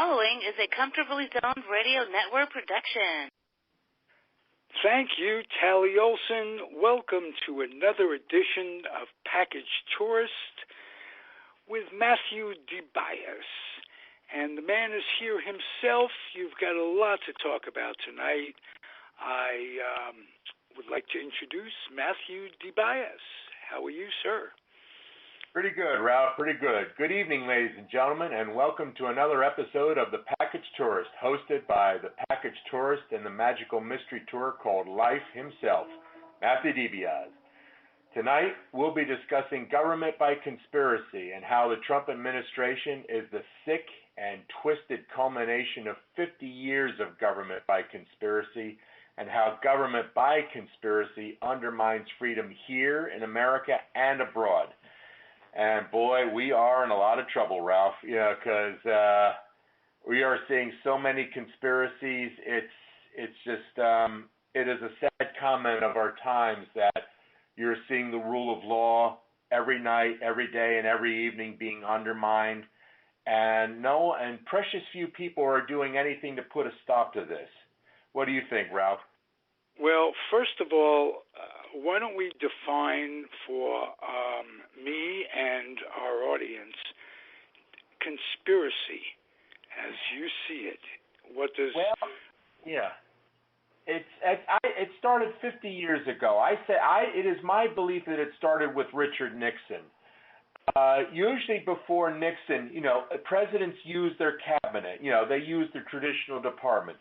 following is a Comfortably Zoned Radio Network production. Thank you, Tally Olson. Welcome to another edition of Package Tourist with Matthew DiBiase. And the man is here himself. You've got a lot to talk about tonight. I would like to introduce Matthew DiBiase. How are you, sir? Pretty good, Ralph. Pretty good. Good evening, ladies and gentlemen, and welcome to another episode of The Package Tourist, hosted by the Package Tourist and the magical mystery tour called Life himself, Matthew DiBiase. Tonight, we'll be discussing government by conspiracy and how the Trump administration is the sick and twisted culmination of 50 years of government by conspiracy, and how government by conspiracy undermines freedom here in America and abroad. And boy, we are in a lot of trouble, Ralph, because we are seeing so many conspiracies. It's just, it is a sad comment of our times that you're seeing the rule of law every night, every day, and every evening being undermined. And precious few people are doing anything to put a stop to this. What do you think, Ralph? Well, first of all, why don't we define for me and our audience conspiracy as you see it? What does... Well, yeah. It started 50 years ago. It is my belief that it started with Richard Nixon. Usually before Nixon, presidents use their cabinet. They use their traditional departments.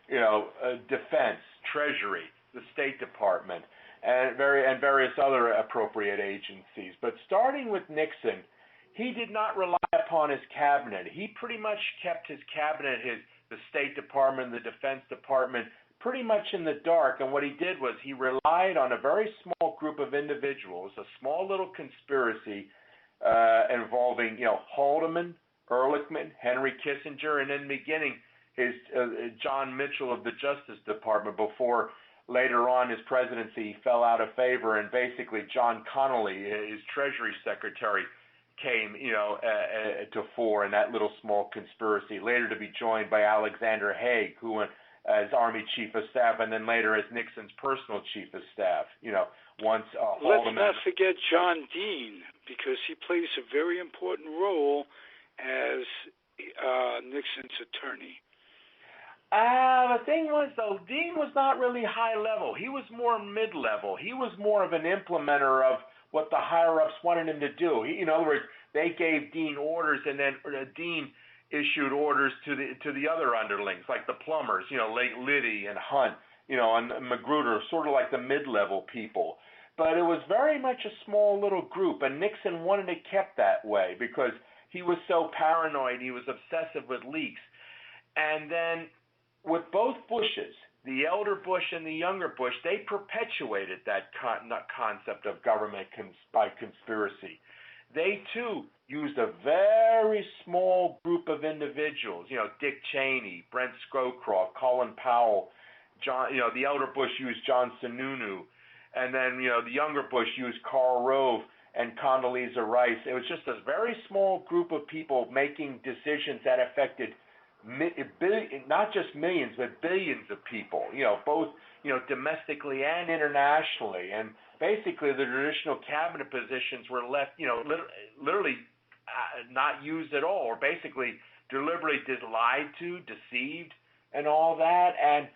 Defense, Treasury, the State Department, and various other appropriate agencies. But starting with Nixon, he did not rely upon his cabinet. He pretty much kept his cabinet, the State Department, the Defense Department, pretty much in the dark. And what he did was he relied on a very small group of individuals, a small little conspiracy involving, Haldeman, Ehrlichman, Henry Kissinger, and in the beginning, his John Mitchell of the Justice Department before later on his presidency fell out of favor, and basically John Connally, his Treasury Secretary, came to fore in that little small conspiracy, later to be joined by Alexander Haig, who went as Army Chief of Staff, and then later as Nixon's personal Chief of Staff. Once Let's not forget John Dean, because he plays a very important role as Nixon's attorney. The thing was, though, Dean was not really high level. He was more mid-level. He was more of an implementer of what the higher-ups wanted him to do. In other words, they gave Dean orders, and then Dean issued orders to the other underlings, like the plumbers, like Liddy and Hunt, and Magruder, sort of like the mid-level people. But it was very much a small little group, and Nixon wanted it kept that way because he was so paranoid. He was obsessive with leaks. And then with both Bushes, the elder Bush and the younger Bush, they perpetuated that concept of government by conspiracy. They, too, used a very small group of individuals, Dick Cheney, Brent Scowcroft, Colin Powell, John, the elder Bush used John Sununu, and then, the younger Bush used Karl Rove and Condoleezza Rice. It was just a very small group of people making decisions that affected not just millions, but billions of people, both, domestically and internationally. And basically the traditional cabinet positions were left, literally not used at all, or basically deliberately lied to, deceived, and all that. And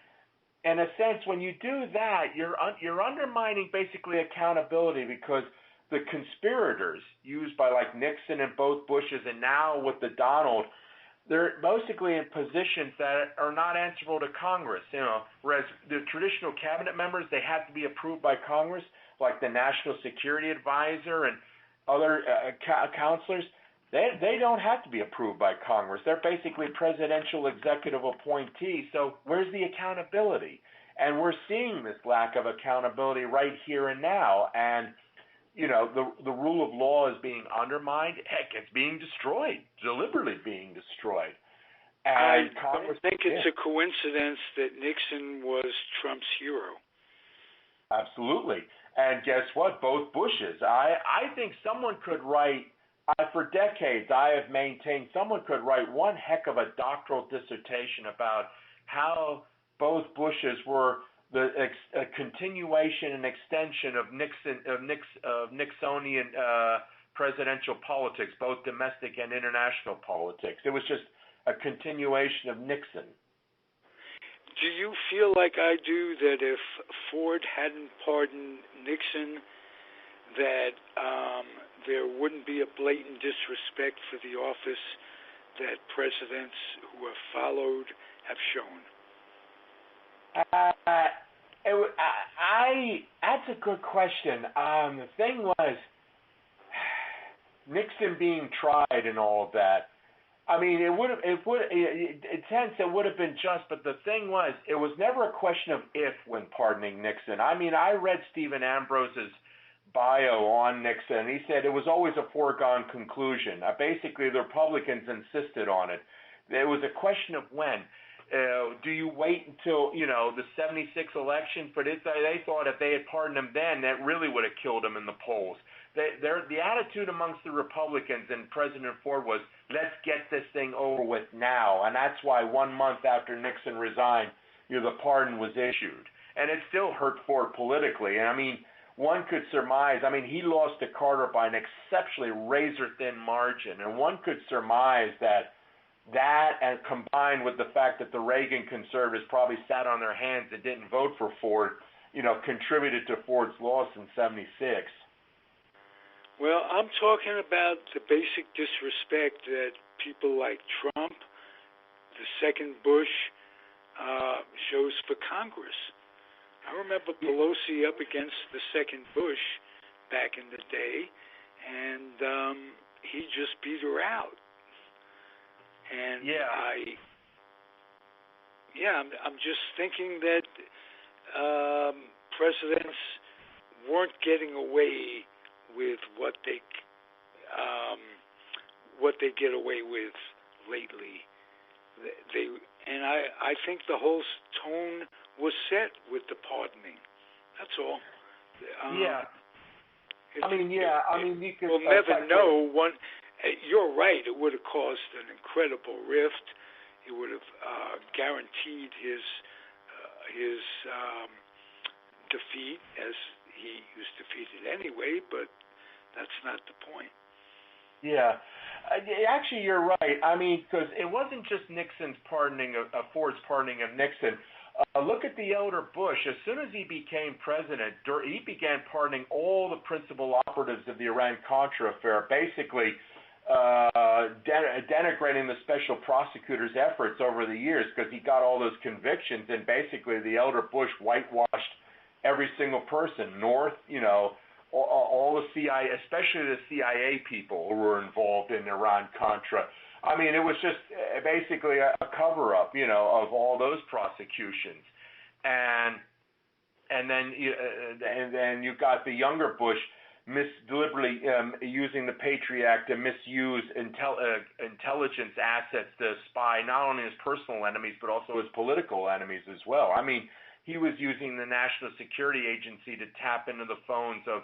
in a sense, when you do that, you're undermining basically accountability, because the conspirators used by like Nixon and both Bushes, and now with the Donald, they're basically in positions that are not answerable to Congress. Whereas the traditional cabinet members, they have to be approved by Congress, like the National Security Advisor and other counselors. They don't have to be approved by Congress. They're basically presidential executive appointees. So where's the accountability? And we're seeing this lack of accountability right here and now. And the rule of law is being undermined. Heck, it's being destroyed, deliberately being destroyed. And I don't think it's a coincidence that Nixon was Trump's hero. Absolutely. And guess what? Both Bushes. I think someone could write for decades, I have maintained someone could write one heck of a doctoral dissertation about how both Bushes were a continuation and extension of Nixonian presidential politics, both domestic and international politics. It was just a continuation of Nixon. Do you feel like I do that if Ford hadn't pardoned Nixon, that there wouldn't be a blatant disrespect for the office that presidents who have followed have shown? That's a good question. The thing was, Nixon being tried and all of that. I mean, it would have been just, but the thing was, it was never a question of if when pardoning Nixon. I mean, I read Stephen Ambrose's bio on Nixon. He said it was always a foregone conclusion. Basically, the Republicans insisted on it. It was a question of when. Do you wait until, the 76 election? But they thought if they had pardoned him then, that really would have killed him in the polls. The attitude amongst the Republicans and President Ford was, let's get this thing over with now. And that's why 1 month after Nixon resigned, the pardon was issued. And it still hurt Ford politically. And I mean, one could surmise, he lost to Carter by an exceptionally razor-thin margin. And one could surmise that and combined with the fact that the Reagan conservatives probably sat on their hands and didn't vote for Ford, contributed to Ford's loss in 76. Well, I'm talking about the basic disrespect that people like Trump, the second Bush, shows for Congress. I remember Pelosi up against the second Bush back in the day, and he just beat her out. And I'm just thinking that presidents weren't getting away with what they get away with lately. I think the whole tone was set with the pardoning. That's all. We'll never know. You're right. It would have caused an incredible rift. It would have guaranteed his defeat, as he was defeated anyway. But that's not the point. Yeah. Actually, you're right. Because it wasn't just Nixon's pardoning of Ford's pardoning of Nixon. Look at the elder Bush. As soon as he became president, he began pardoning all the principal operatives of the Iran-Contra affair, basically denigrating the special prosecutor's efforts over the years because he got all those convictions, and basically the elder Bush whitewashed every single person, all the CIA, especially the CIA people who were involved in Iran-Contra. It was just basically a cover-up, of all those prosecutions, and then you got the younger Bush deliberately using the Patriot Act to misuse intelligence assets to spy not only his personal enemies but also his political enemies as well. He was using the National Security Agency to tap into the phones of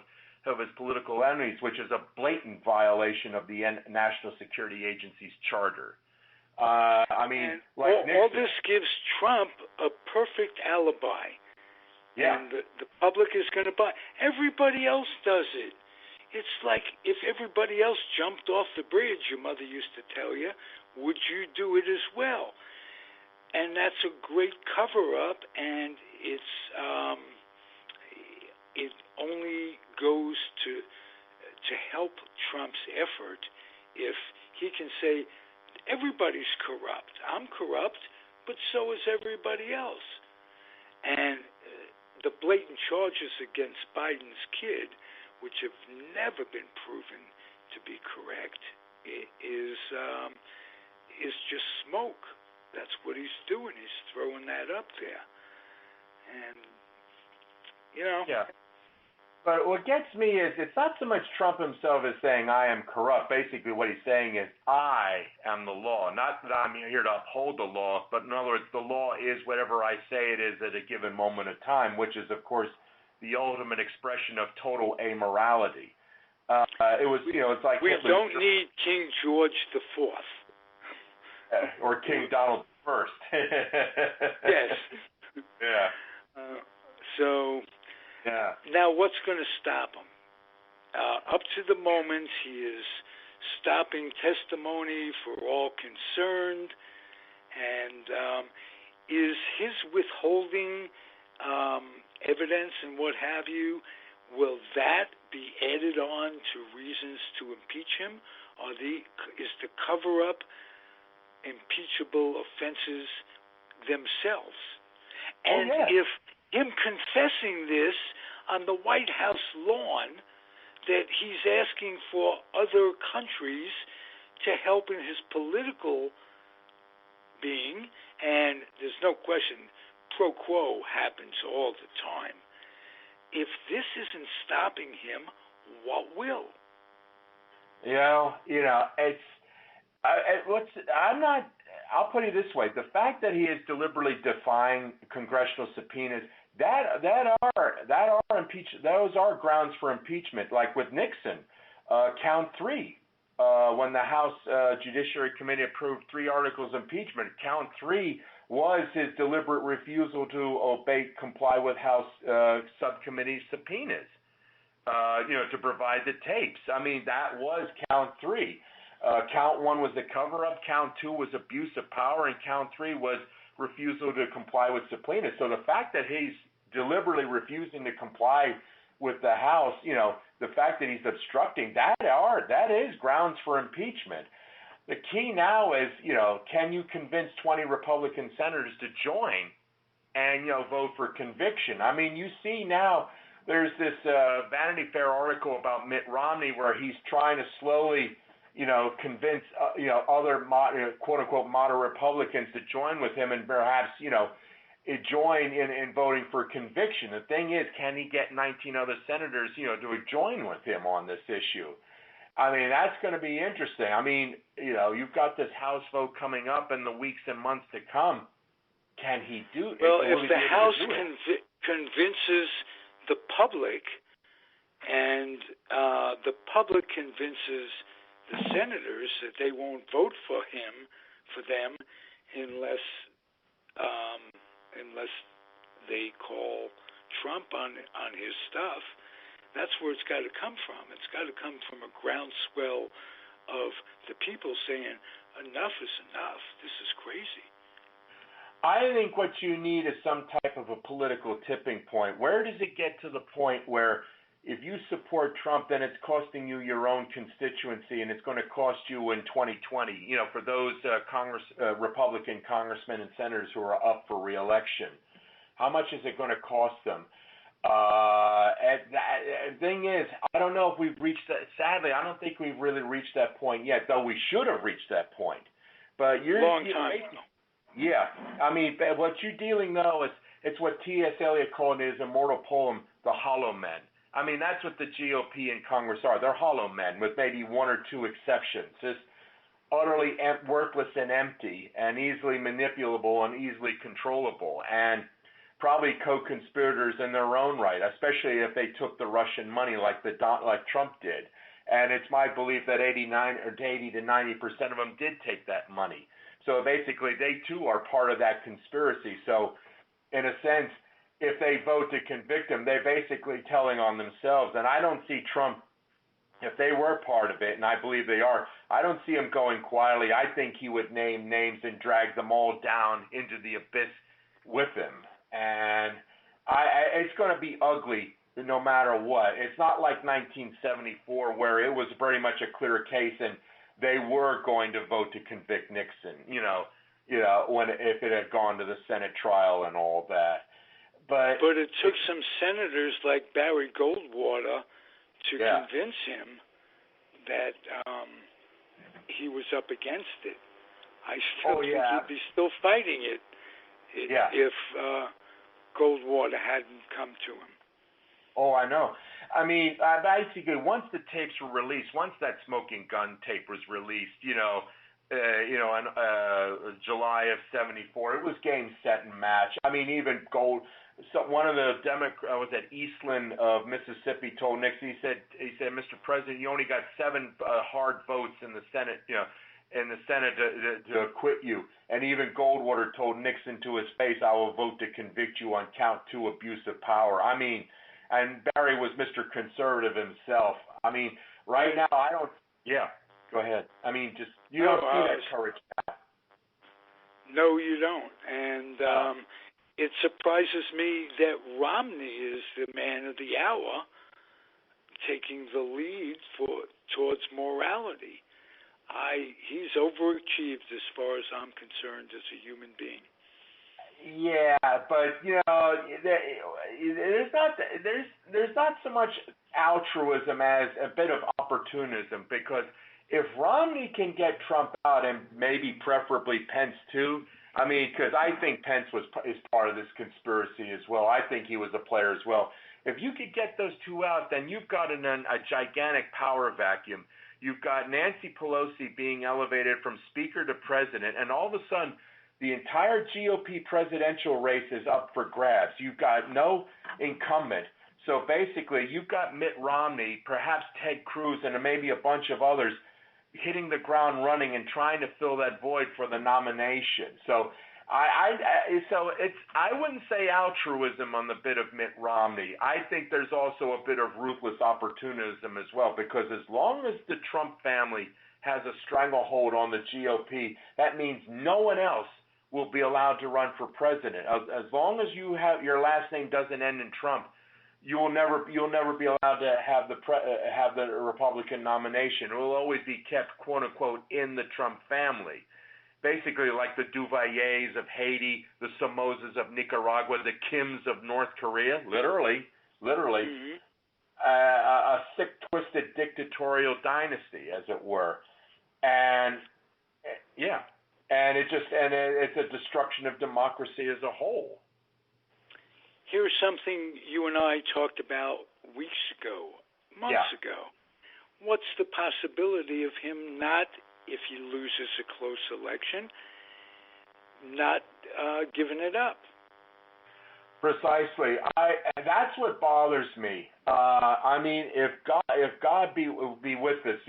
his political enemies, which is a blatant violation of the National Security Agency's charter. All this gives Trump a perfect alibi. Yeah. And the public is going to buy. Everybody else does it. It's like if everybody else jumped off the bridge, your mother used to tell you, would you do it as well? And that's a great cover-up, and it only goes to help Trump's effort if he can say, everybody's corrupt. I'm corrupt, but so is everybody else. And the blatant charges against Biden's kid, which have never been proven to be correct, is just smoke. That's what he's doing. He's throwing that up there. And, Yeah. But what gets me is it's not so much Trump himself as saying, I am corrupt. Basically what he's saying is, I am the law. Not that I'm here to uphold the law, but in other words, the law is whatever I say it is at a given moment of time, which is, of course, the ultimate expression of total amorality. It was, it's like we Hitler, don't need King George the Fourth or King Donald I. Yes. Yeah. So now, what's going to stop him? Up to the moment, he is stopping testimony for all concerned, and is his withholding evidence and what have you, will that be added on to reasons to impeach him? Is the cover-up impeachable offenses themselves? And if him confessing this on the White House lawn, that he's asking for other countries to help in his political being, and there's no question, pro quo happens all the time. If this isn't stopping him, what will? I'll put it this way: the fact that he is deliberately defying congressional subpoenas, those are grounds for impeachment. Like with Nixon, count 3, when the House Judiciary Committee approved 3 articles of impeachment, count 3 was his deliberate refusal to comply with House subcommittee subpoenas, to provide the tapes. I mean, that was count 3. Count 1 was the cover-up, count 2 was abuse of power, and count 3 was refusal to comply with subpoenas. So the fact that he's deliberately refusing to comply with the House, the fact that he's obstructing, that is grounds for impeachment. The key now is, can you convince 20 Republican senators to join and, vote for conviction? I mean, you see now there's this Vanity Fair article about Mitt Romney where he's trying to slowly, convince, other quote-unquote moderate Republicans to join with him and perhaps, join in voting for conviction. The thing is, can he get 19 other senators, to join with him on this issue? I mean, that's going to be interesting. I mean, you've got this House vote coming up in the weeks and months to come. Can he do it? Well, if the House convinces the public and the public convinces the senators that they won't vote for them, unless they call Trump on his stuff, that's where it's got to come from. It's got to come from a groundswell of the people saying, enough is enough. This is crazy. I think what you need is some type of a political tipping point. Where does it get to the point where if you support Trump, then it's costing you your own constituency, and it's going to cost you in 2020, for those Republican congressmen and senators who are up for re-election? How much is it going to cost them? The thing is, I don't know if we've reached that. Sadly, I don't think we've really reached that point yet, though we should have reached that point. But long time ago. Yeah. I mean, what you're dealing, though, it's what T.S. Eliot called in his immortal poem, The Hollow Men. I mean, that's what the GOP and Congress are. They're hollow men with maybe 1 or 2 exceptions. Just utterly worthless and empty and easily manipulable and easily controllable. And probably co-conspirators in their own right, especially if they took the Russian money like Trump did. And it's my belief that 80 to 90% of them did take that money. So basically, they too are part of that conspiracy. So, in a sense, if they vote to convict him, they're basically telling on themselves. And I don't see Trump, if they were part of it, and I believe they are, I don't see him going quietly. I think he would name names and drag them all down into the abyss with him. And it's going to be ugly no matter what. It's not like 1974 where it was very much a clear case and they were going to vote to convict Nixon, if it had gone to the Senate trial and all that. But it took some senators like Barry Goldwater to convince him that he was up against it. I still think he'd be still fighting it if Goldwater hadn't come to him. Oh, I know. I mean, basically, once the tapes were released, once that smoking gun tape was released, in July of '74. It was game, set, and match. I mean, even So one of the Democrats was at Eastland of Mississippi told Nixon. He said, Mr. President, you only got 7 hard votes in the Senate. To acquit you. And even Goldwater told Nixon to his face, I will vote to convict you on count 2, abuse of power. I mean, and Barry was Mr. Conservative himself. I mean, right now, I don't, go ahead. I mean, just, you don't see that courage now. No, you don't. And it surprises me that Romney is the man of the hour taking the lead towards morality. He's overachieved as far as I'm concerned as a human being. Yeah, but there's not so much altruism as a bit of opportunism, because if Romney can get Trump out and maybe preferably Pence too, I mean, because I think Pence is part of this conspiracy as well. I think he was a player as well. If you could get those two out, then you've got a gigantic power vacuum. You've got Nancy Pelosi being elevated from speaker to president, and all of a sudden, the entire GOP presidential race is up for grabs. You've got no incumbent. So basically, you've got Mitt Romney, perhaps Ted Cruz, and maybe a bunch of others hitting the ground running and trying to fill that void for the nomination. So I wouldn't say altruism on the bit of Mitt Romney. I think there's also a bit of ruthless opportunism as well, because as long as the Trump family has a stranglehold on the GOP, that means no one else will be allowed to run for president. As long as you have your last name doesn't end in Trump, you'll never be allowed to have the Republican nomination. It will always be kept, quote unquote, in the Trump family. Basically, like the DuVailles of Haiti, the Somozas of Nicaragua, the Kims of North Korea, literally, mm-hmm. A sick, twisted dictatorial dynasty, as it were, and it's a destruction of democracy as a whole. Here's something you and I talked about months ago. What's the possibility of him not, if he loses a close election, not giving it up? Precisely. That's what bothers me. I mean, if God be with us,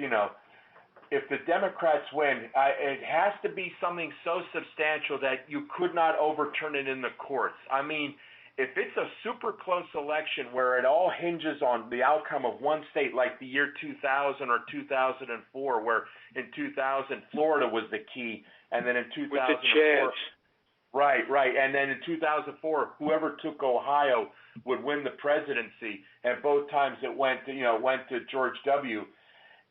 if the Democrats win, it has to be something so substantial that you could not overturn it in the courts. I mean, if it's a super close election where it all hinges on the outcome of one state, like the year 2000 or 2004, where in 2000 Florida was the key, and then in 2004, with the Chads. Right, and then in 2004, whoever took Ohio would win the presidency, and both times it went to George W.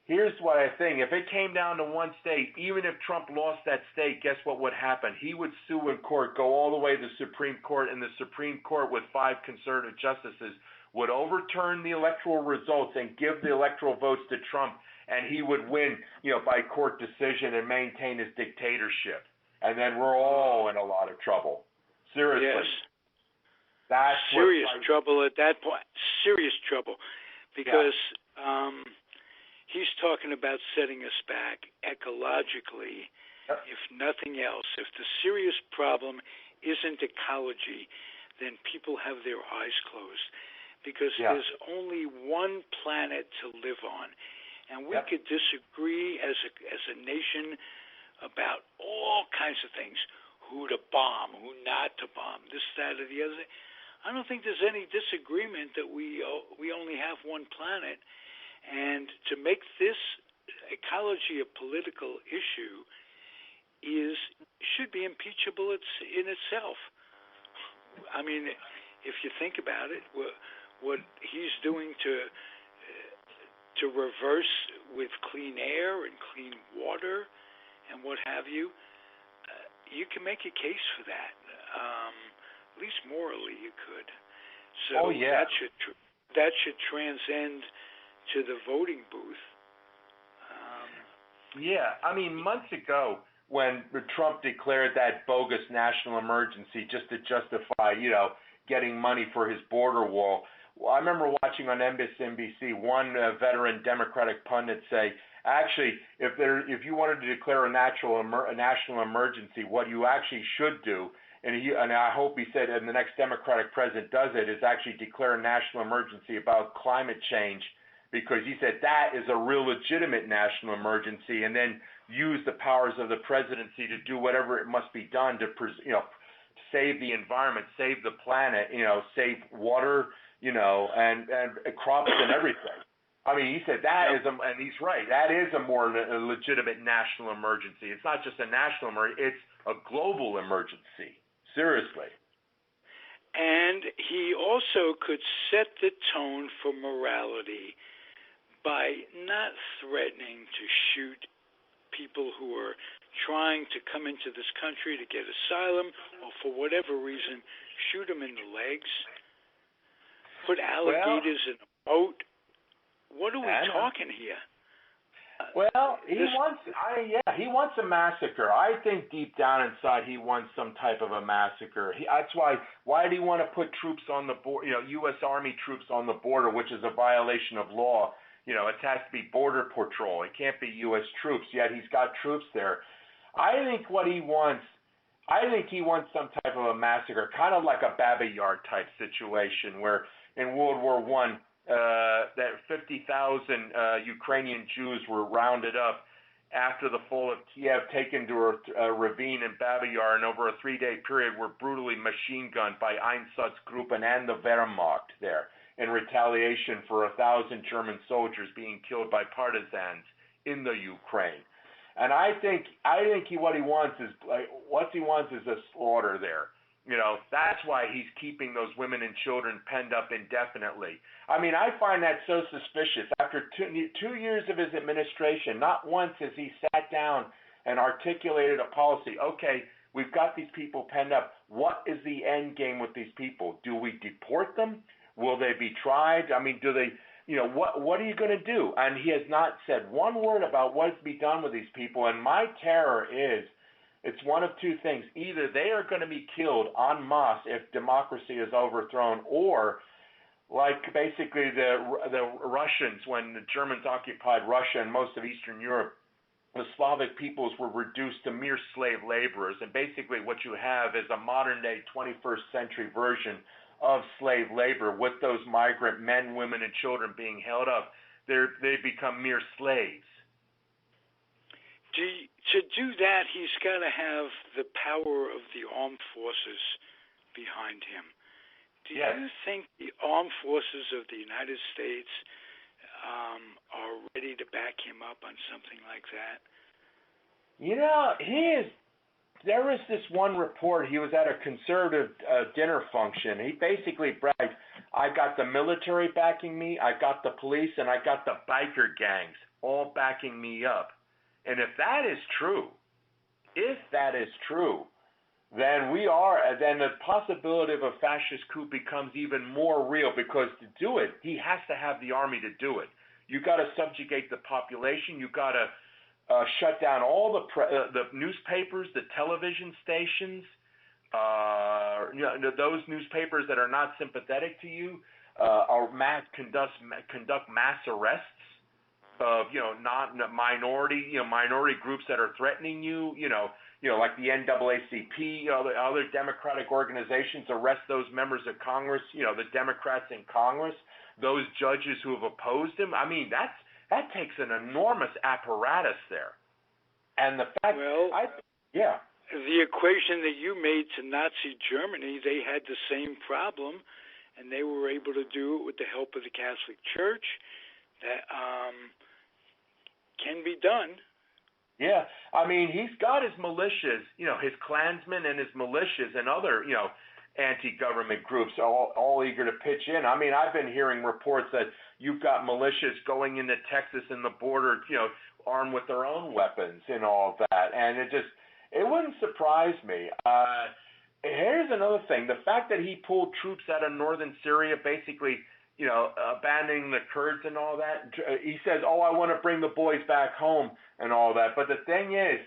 Here's what I think. If it came down to one state, even if Trump lost that state, guess what would happen? He would sue in court, go all the way to the Supreme Court, and the Supreme Court with 5 conservative justices would overturn the electoral results and give the electoral votes to Trump, and he would win, by court decision and maintain his dictatorship. And then we're all in a lot of trouble. Seriously. Yes. That's serious trouble at that point. Serious trouble. Because he's talking about setting us back ecologically, if nothing else. If the serious problem isn't ecology, then people have their eyes closed. Because there's only one planet to live on. And we could disagree as a nation about all kinds of things, who to bomb, who not to bomb, this, that, or the other. I don't think there's any disagreement that we only have one planet. And to make this ecology a political issue should be impeachable in itself. I mean, if you think about it, what he's doing to reverse with clean air and clean water and what have you, you can make a case for that. At least morally, you could. So that should transcend to the voting booth. I mean, months ago, when Trump declared that bogus national emergency just to justify, getting money for his border wall, I remember watching on MSNBC one veteran Democratic pundit say, actually, if you wanted to declare a national emergency, what you actually should do, and I hope he said, and the next Democratic president does it, is actually declare a national emergency about climate change, because he said that is a real legitimate national emergency, and then use the powers of the presidency to do whatever it must be done to, save the environment, save the planet, save water, and crops and everything. I mean, he said that is, and he's right, that is a more legitimate national emergency. It's not just a national emergency, it's a global emergency. Seriously. And he also could set the tone for morality by not threatening to shoot people who are trying to come into this country to get asylum or for whatever reason, shoot them in the legs, put alligators in a boat. What are we talking here? Well, he wants a massacre. I think deep down inside he wants some type of a massacre. That's why did he want to put troops on the border, U.S. Army troops on the border, which is a violation of law. It has to be Border Patrol. It can't be U.S. troops, yet he's got troops there. I think he wants some type of a massacre, kind of like a Babi Yar type situation where in World War I, that 50,000 Ukrainian Jews were rounded up after the fall of Kiev, taken to a ravine in Babi Yar, and over a 3-day period were brutally machine gunned by Einsatzgruppen and the Wehrmacht there in retaliation for 1,000 German soldiers being killed by partisans in the Ukraine. And I think what he wants is a slaughter there. That's why he's keeping those women and children penned up indefinitely. I mean, I find that so suspicious. After 2 years of his administration, not once has he sat down and articulated a policy. Okay, we've got these people penned up. What is the end game with these people? Do we deport them? Will they be tried? I mean, do they? What are you going to do? And he has not said one word about what's to be done with these people. And my terror is, it's one of two things. Either they are going to be killed en masse if democracy is overthrown, or like basically the Russians, when the Germans occupied Russia and most of Eastern Europe, the Slavic peoples were reduced to mere slave laborers. And basically what you have is a modern-day 21st century version of slave labor, with those migrant men, women, and children being held up. They become mere slaves. To do that, he's got to have the power of the armed forces behind him. Do you think the armed forces of the United States are ready to back him up on something like that? There was this one report. He was at a conservative dinner function. He basically bragged, I got the military backing me, I got the police, and I got the biker gangs all backing me up. And if that is true, then the possibility of a fascist coup becomes even more real, because to do it, he has to have the army to do it. You got to subjugate the population. You got to shut down all the newspapers, the television stations, those newspapers that are not sympathetic to you, conduct mass arrests of minority groups that are threatening you. Like the NAACP, other Democratic organizations, arrest those members of Congress. The Democrats in Congress, those judges who have opposed him. I mean, that takes an enormous apparatus there. And the fact, the equation that you made to Nazi Germany, they had the same problem, and they were able to do it with the help of the Catholic Church. That can be done. Yeah, I mean, he's got his militias, his Klansmen and his militias and other, anti-government groups all eager to pitch in. I mean, I've been hearing reports that you've got militias going into Texas and the border, armed with their own weapons and all of that. And it wouldn't surprise me. Here's another thing. The fact that he pulled troops out of northern Syria, basically, abandoning the Kurds and all that. He says, I want to bring the boys back home and all that. But the thing is,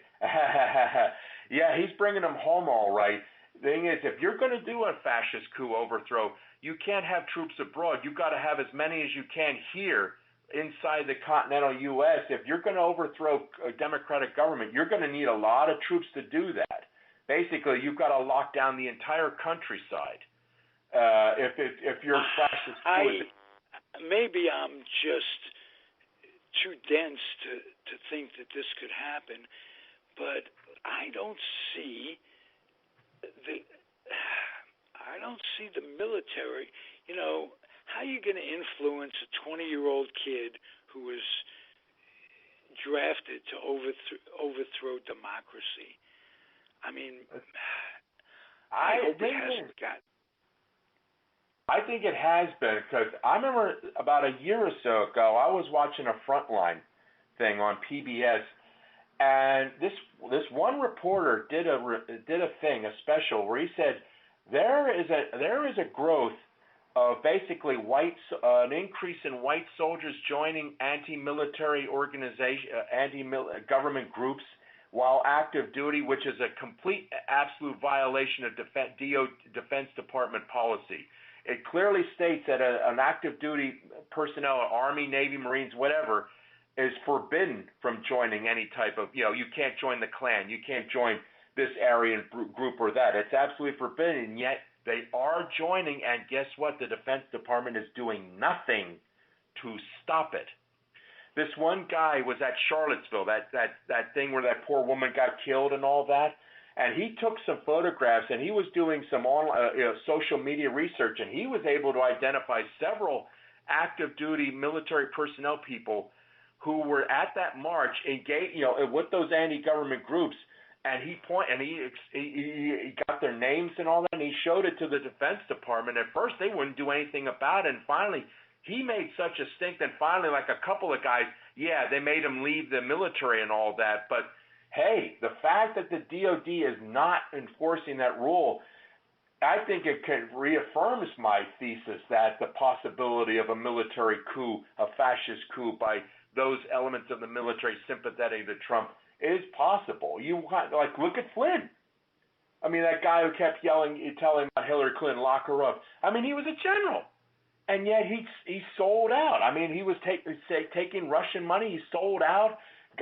he's bringing them home all right. thing is, if you're going to do a fascist coup overthrow, you can't have troops abroad. You've got to have as many as you can here inside the continental U.S. If you're going to overthrow a democratic government, you're going to need a lot of troops to do that. Basically, you've got to lock down the entire countryside. If you're a fascist coup, maybe I'm just too dense to think that this could happen, but I don't see the military. You know, how are you going to influence a 20-year-old kid who was drafted to overthrow democracy? I mean, I hope it hasn't got. I think it has been, because I remember about a year or so ago, I was watching a Frontline thing on PBS, and this one reporter did a special where he said there is a growth of basically an increase in white soldiers joining anti-military organization, anti-government groups while active duty, which is a complete, absolute violation of Defense Department policy. It clearly states that an active duty personnel, Army, Navy, Marines, whatever, is forbidden from joining any type of, you can't join the Klan, you can't join this Aryan group or that. It's absolutely forbidden, and yet they are joining, and guess what? The Defense Department is doing nothing to stop it. This one guy was at Charlottesville, that thing where that poor woman got killed and all that. And he took some photographs, and he was doing some social media research, and he was able to identify several active duty military personnel people who were at that march engaged, with those anti-government groups. And he got their names and all that, and he showed it to the Defense Department. At first, they wouldn't do anything about it, and finally, he made such a stink that finally, like a couple of guys, they made him leave the military and all that, but hey, the fact that the DOD is not enforcing that rule, I think it reaffirms my thesis that the possibility of a military coup, a fascist coup by those elements of the military sympathetic to Trump is possible. Look at Flynn. I mean, that guy who kept telling about Hillary Clinton, lock her up. I mean, he was a general, and yet he sold out. I mean, he was taking Russian money. He sold out.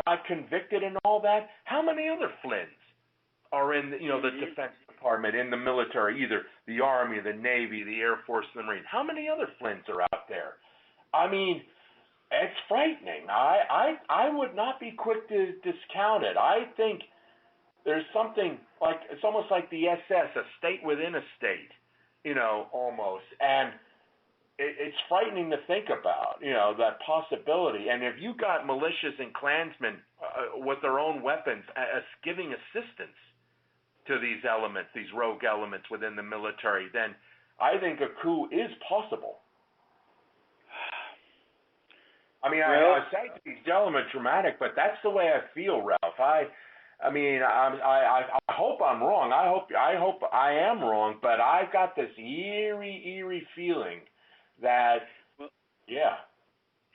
Got convicted and all that. How many other Flynns are in the Defense Department, in the military, either the Army, the Navy, the Air Force, the Marines? How many other Flynns are out there? I mean, it's frightening. I would not be quick to discount it. I think there's something like, it's almost like the SS, a state within a state, almost. And it's frightening to think about, that possibility. And if you got militias and Klansmen with their own weapons giving assistance to these elements, these rogue elements within the military, then I think a coup is possible. I mean, I say to these gentlemen dramatic, but that's the way I feel, Ralph. I hope I'm wrong. I hope I am wrong, but I've got this eerie feeling that,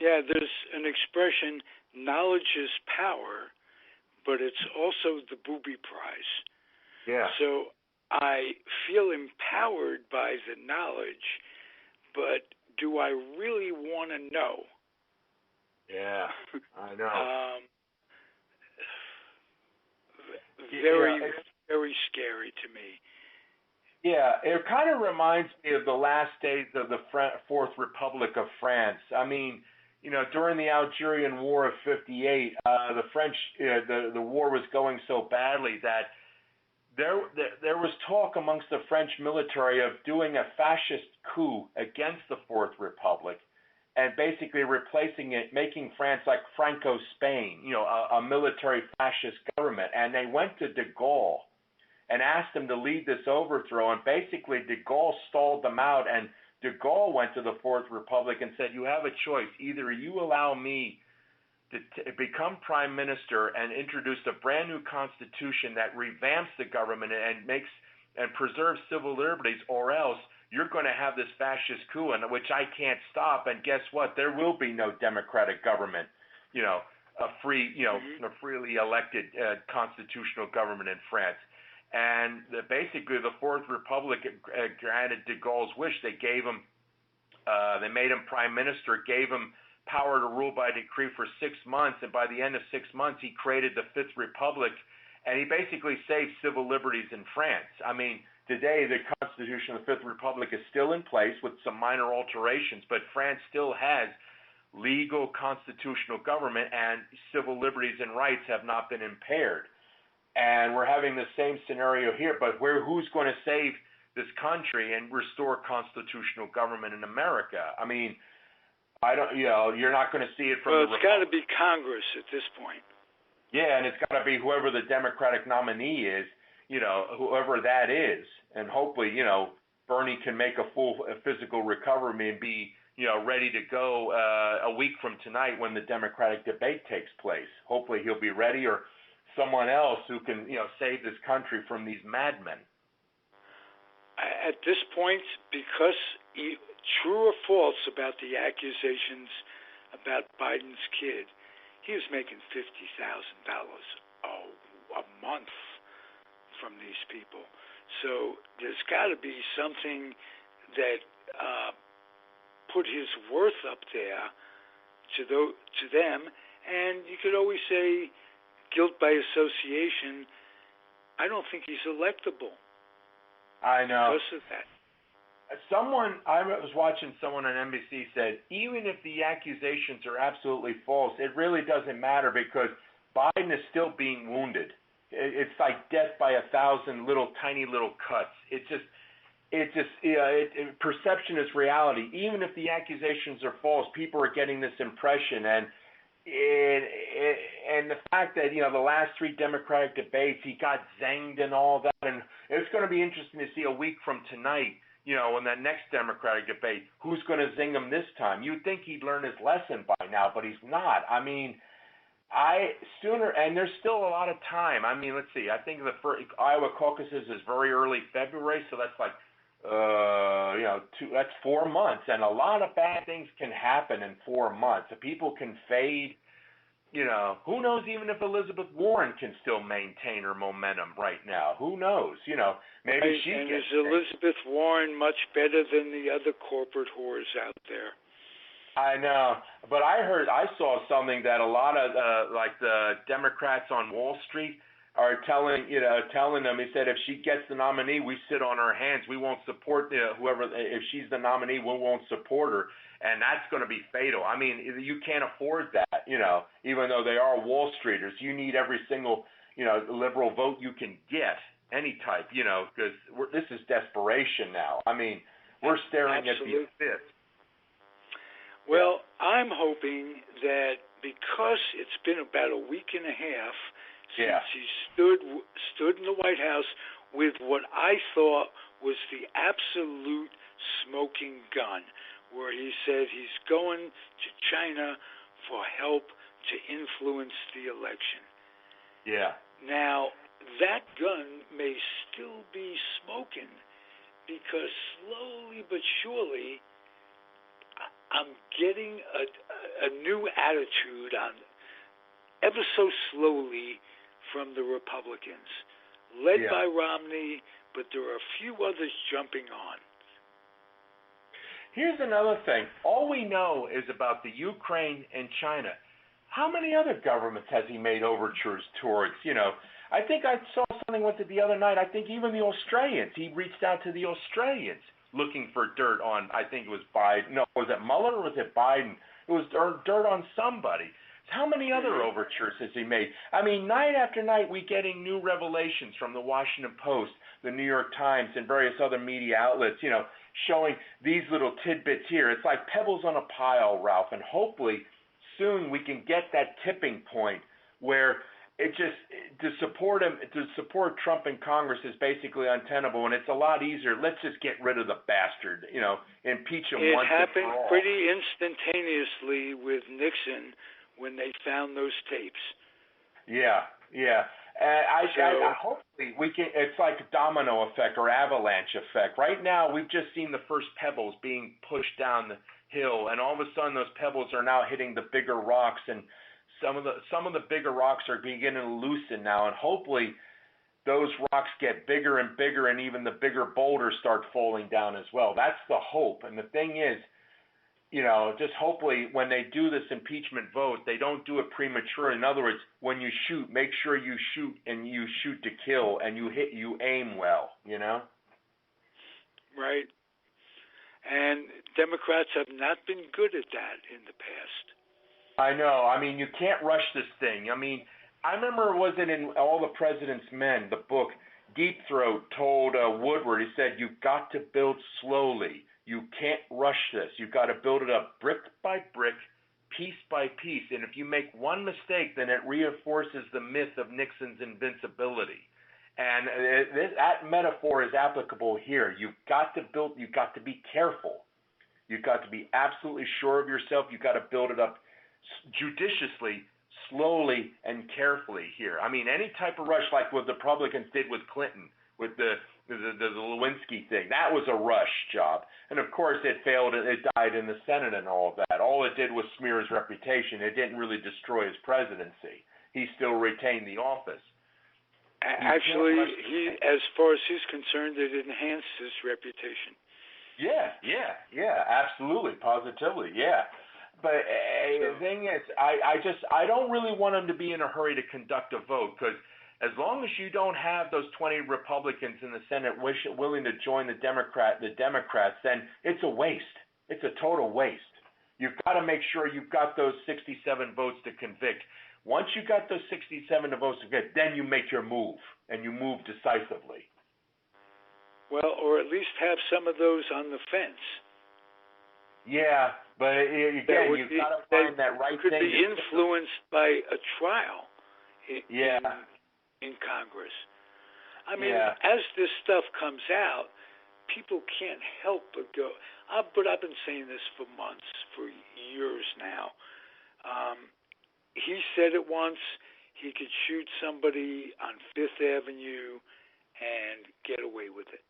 there's an expression, knowledge is power, but it's also the booby prize. Yeah. So I feel empowered by the knowledge, but do I really want to know? Yeah, I know. Very scary to me. Yeah, it kind of reminds me of the last days of the Fourth Republic of France. I mean, during the Algerian War of '58, the French, the war was going so badly that there was talk amongst the French military of doing a fascist coup against the Fourth Republic, and basically replacing it, making France like Franco's Spain, a military fascist government. And they went to de Gaulle and asked him to lead this overthrow, and basically de Gaulle stalled them out, and de Gaulle went to the Fourth Republic and said, you have a choice. Either you allow me to become prime minister and introduce a brand new constitution that revamps the government and preserves civil liberties, or else you're going to have this fascist coup, which I can't stop, and guess what? There will be no democratic government, a freely elected constitutional government in France. And basically, the Fourth Republic granted de Gaulle's wish. They gave him, they made him prime minister, gave him power to rule by decree for 6 months, and by the end of 6 months, he created the Fifth Republic, and he basically saved civil liberties in France. I mean, today, the Constitution of the Fifth Republic is still in place with some minor alterations, but France still has legal constitutional government, and civil liberties and rights have not been impaired. And we're having the same scenario here, but who's going to save this country and restore constitutional government in America? I mean, I don't, you're not going to see it from. Well, it's got to be Congress at this point. Yeah, and it's got to be whoever the Democratic nominee is, whoever that is, and hopefully, Bernie can make a full physical recovery and be, ready to go a week from tonight when the Democratic debate takes place. Hopefully, he'll be ready, or someone else who can, save this country from these madmen. At this point, because true or false about the accusations about Biden's kid, he was making $50,000 a month from these people. So there's got to be something that put his worth up there to them. And you could always say guilt by association. I don't think he's electable. I know. Because of that. I was watching someone on NBC said, even if the accusations are absolutely false, it really doesn't matter because Biden is still being wounded. It's like death by 1,000 tiny little cuts. Perception is reality. Even if the accusations are false, people are getting this impression, and the fact that the last 3 Democratic debates he got zanged and all that, and it's going to be interesting to see a week from tonight. In that next Democratic debate, who's going to zing him this time? You'd think he'd learn his lesson by now, but he's not. I mean, and there's still a lot of time. I mean, let's see. I think the first Iowa caucuses is very early February, so that's like, that's 4 months, and a lot of bad things can happen in 4 months. People can fade. Who knows even if Elizabeth Warren can still maintain her momentum right now? Who knows? Maybe she and gets. Is Elizabeth Warren much better than the other corporate whores out there? I know, but I saw something that a lot of the Democrats on Wall Street are telling them. He said if she gets the nominee, we sit on our hands. We won't support whoever. If she's the nominee, we won't support her. And that's going to be fatal. I mean, you can't afford that, even though they are Wall Streeters. You need every single, liberal vote you can get, any type, because this is desperation now. I mean, we're staring Absolutely. at the abyss. Well, I'm hoping that because it's been about a week and a half since he stood in the White House with what I thought was the absolute smoking gun, where he said he's going to China for help to influence the election. Yeah. Now, that gun may still be smoking because slowly but surely I'm getting a new attitude on ever so slowly from the Republicans, led by Romney, but there are a few others jumping on. Here's another thing. All we know is about the Ukraine and China. How many other governments has he made overtures towards? I think I saw something with it the other night. I think even the Australians. He reached out to the Australians looking for dirt on, I think it was Biden. No, was it Mueller or was it Biden? It was dirt on somebody. How many other overtures has he made? I mean, night after night, we're getting new revelations from the Washington Post, the New York Times, and various other media outlets, showing these little tidbits here. It's like pebbles on a pile, Ralph, and hopefully soon we can get that tipping point where it just to support Trump in Congress is basically untenable, and it's a lot easier. Let's just get rid of the bastard, impeach him once and for all. It happened pretty instantaneously with Nixon when they found those tapes. Yeah. And hopefully we can. It's like a domino effect or avalanche effect. Right now, we've just seen the first pebbles being pushed down the hill, and all of a sudden, those pebbles are now hitting the bigger rocks, and some of the bigger rocks are beginning to loosen now, and hopefully, those rocks get bigger and bigger, and even the bigger boulders start falling down as well. That's the hope. And the thing is, just hopefully when they do this impeachment vote, they don't do it premature. In other words, when you shoot, make sure you shoot and you shoot to kill and you aim well, Right. And Democrats have not been good at that in the past. I know. I mean, you can't rush this thing. I mean, I remember it wasn't in All the President's Men, the book, Deep Throat told Woodward, he said, you've got to build slowly. You can't rush this. You've got to build it up brick by brick, piece by piece. And if you make one mistake, then it reinforces the myth of Nixon's invincibility. And that metaphor is applicable here. You've got to be careful. You've got to be absolutely sure of yourself. You've got to build it up judiciously, slowly, and carefully here. I mean, any type of rush like what the Republicans did with Clinton, with the Lewinsky thing, that was a rush job. And of course it failed, it died in the Senate and all of that. All it did was smear his reputation. It didn't really destroy his presidency. He still retained the office. Actually, as far as he's concerned, it enhanced his reputation. Yeah, absolutely, positively, yeah. But the thing is, I don't really want him to be in a hurry to conduct a vote, because as long as you don't have those 20 Republicans in the Senate willing to join the Democrats, then it's a waste. It's a total waste. You've got to make sure you've got those 67 votes to convict. Once you got those 67 votes to convict, then you make your move, and you move decisively. Well, or at least have some of those on the fence. Yeah, but again, you've got to find that right thing. Could be influenced by a trial in Congress. I mean, as this stuff comes out, people can't help but go. But I've been saying this for months, for years now. He said it once. He could shoot somebody on Fifth Avenue and get away with it.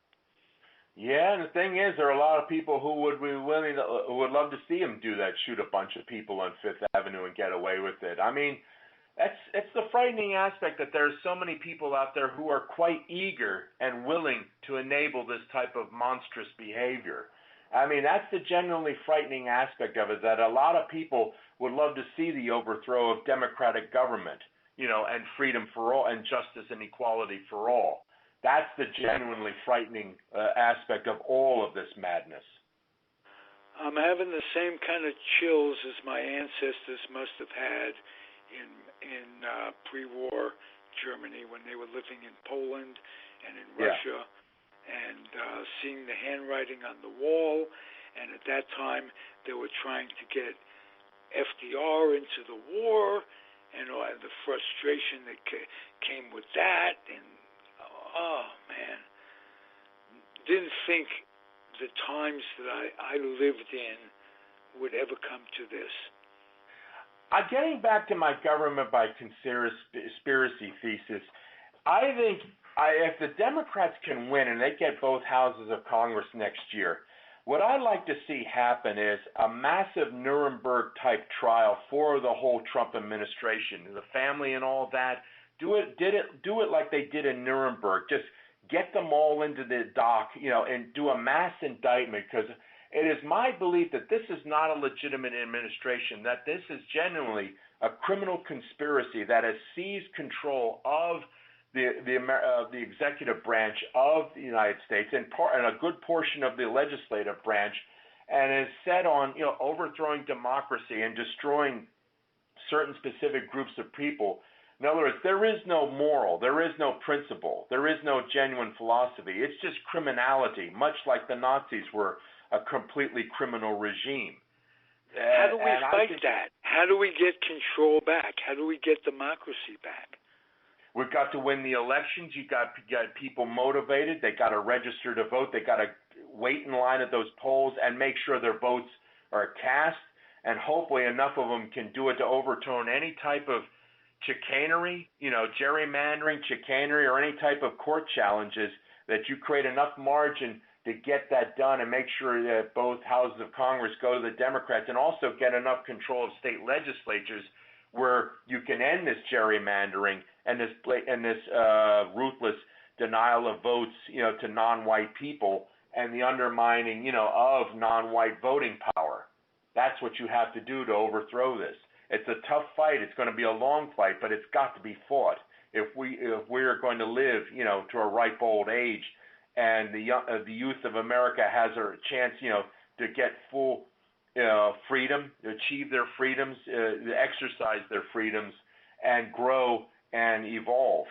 Yeah, and the thing is, there are a lot of people who would be willing to, who would love to see him do that, shoot a bunch of people on Fifth Avenue and get away with it. I mean, it's the frightening aspect that there's so many people out there who are quite eager and willing to enable this type of monstrous behavior. I mean, that's the genuinely frightening aspect of it, that a lot of people would love to see the overthrow of democratic government, and freedom for all, and justice and equality for all. That's the genuinely frightening aspect of all of this madness. I'm having the same kind of chills as my ancestors must have had in pre-war Germany when they were living in Poland and in Russia, and seeing the handwriting on the wall. And at that time, they were trying to get FDR into the war, and the frustration that came with that. And oh man, didn't think the times that I lived in would ever come to this. Getting back to my government by conspiracy thesis, I think if the Democrats can win and they get both houses of Congress next year, what I'd like to see happen is a massive Nuremberg-type trial for the whole Trump administration, the family and all that. Do it like they did in Nuremberg. Just get them all into the dock, and do a mass indictment, because it is my belief that this is not a legitimate administration, that this is genuinely a criminal conspiracy that has seized control of the executive branch of the United States and a good portion of the legislative branch, and is set on overthrowing democracy and destroying certain specific groups of people. In other words, there is no moral, there is no principle, there is no genuine philosophy. It's just criminality, much like the Nazis were a completely criminal regime. How do we fight that? How do we get control back? How do we get democracy back? We've got to win the elections. You got people motivated. They got to register to vote. They got to wait in line at those polls and make sure their votes are cast. And hopefully enough of them can do it to overturn any type of chicanery, gerrymandering, chicanery, or any type of court challenges, that you create enough margin to get that done and make sure that both houses of Congress go to the Democrats, and also get enough control of state legislatures where you can end this gerrymandering and this ruthless denial of votes, to non-white people, and the undermining, of non-white voting power. That's what you have to do to overthrow this. It's a tough fight. It's going to be a long fight, but it's got to be fought. If we're going to live, to a ripe old age, and the youth of America has a chance, to get full freedom, to achieve their freedoms, to exercise their freedoms, and grow and evolve.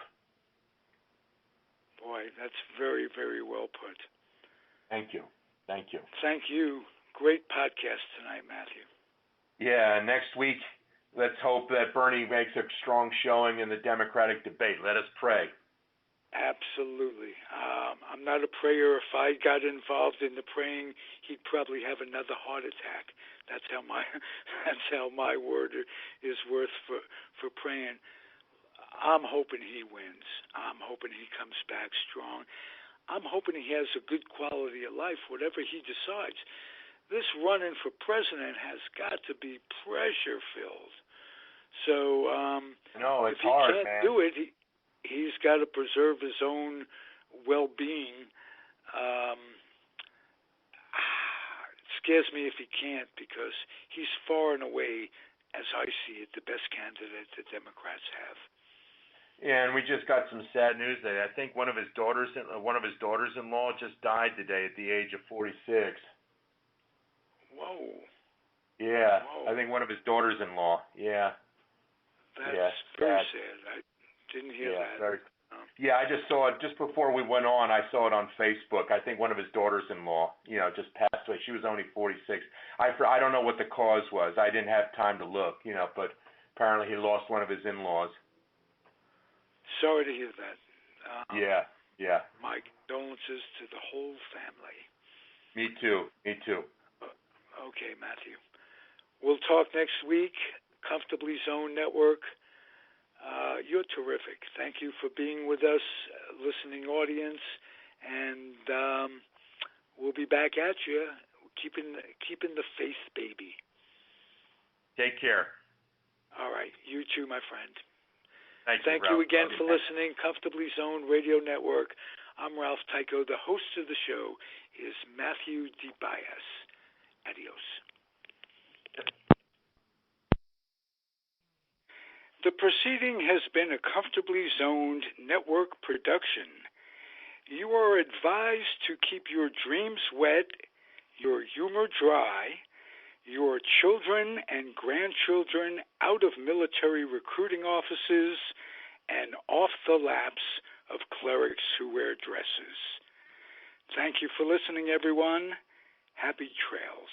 Boy, that's very, very well put. Thank you. Thank you. Thank you. Great podcast tonight, Matthew. Yeah, next week, let's hope that Bernie makes a strong showing in the Democratic debate. Let us pray. Absolutely. I'm not a prayer. If I got involved in the praying, he'd probably have another heart attack. That's how my word is worth for praying. I'm hoping he wins. I'm hoping he comes back strong. I'm hoping he has a good quality of life, whatever he decides. This running for president has got to be pressure-filled. So it's if he hard, can't man. do it, he's got to preserve his own well-being. It scares me if he can't, because he's far and away, as I see it, the best candidate the Democrats have. Yeah, and we just got some sad news today. I think one of his daughters-in-law just died today at the age of 46. Whoa. Yeah, Whoa. I think one of his daughters-in-law. Yeah. That's very sad. I didn't hear that. Yeah, I just saw it just before we went on. I saw it on Facebook. I think one of his daughters-in-law, just passed away. She was only 46. I don't know what the cause was. I didn't have time to look, but apparently he lost one of his in-laws. Sorry to hear that. Yeah. My condolences to the whole family. Me too. Okay, Matthew. We'll talk next week. Comfortably Zoned Network. You're terrific. Thank you for being with us, listening audience, and we'll be back at you, keeping the faith, baby. Take care. All right. You too, my friend. Thank you again for listening. Comfortably Zoned Radio Network. I'm Ralph Tyko. The host of the show is Matthew DiBiase. Adios. The proceeding has been a Comfortably Zoned Network production. You are advised to keep your dreams wet, your humor dry, your children and grandchildren out of military recruiting offices, and off the laps of clerics who wear dresses. Thank you for listening, everyone. Happy trails.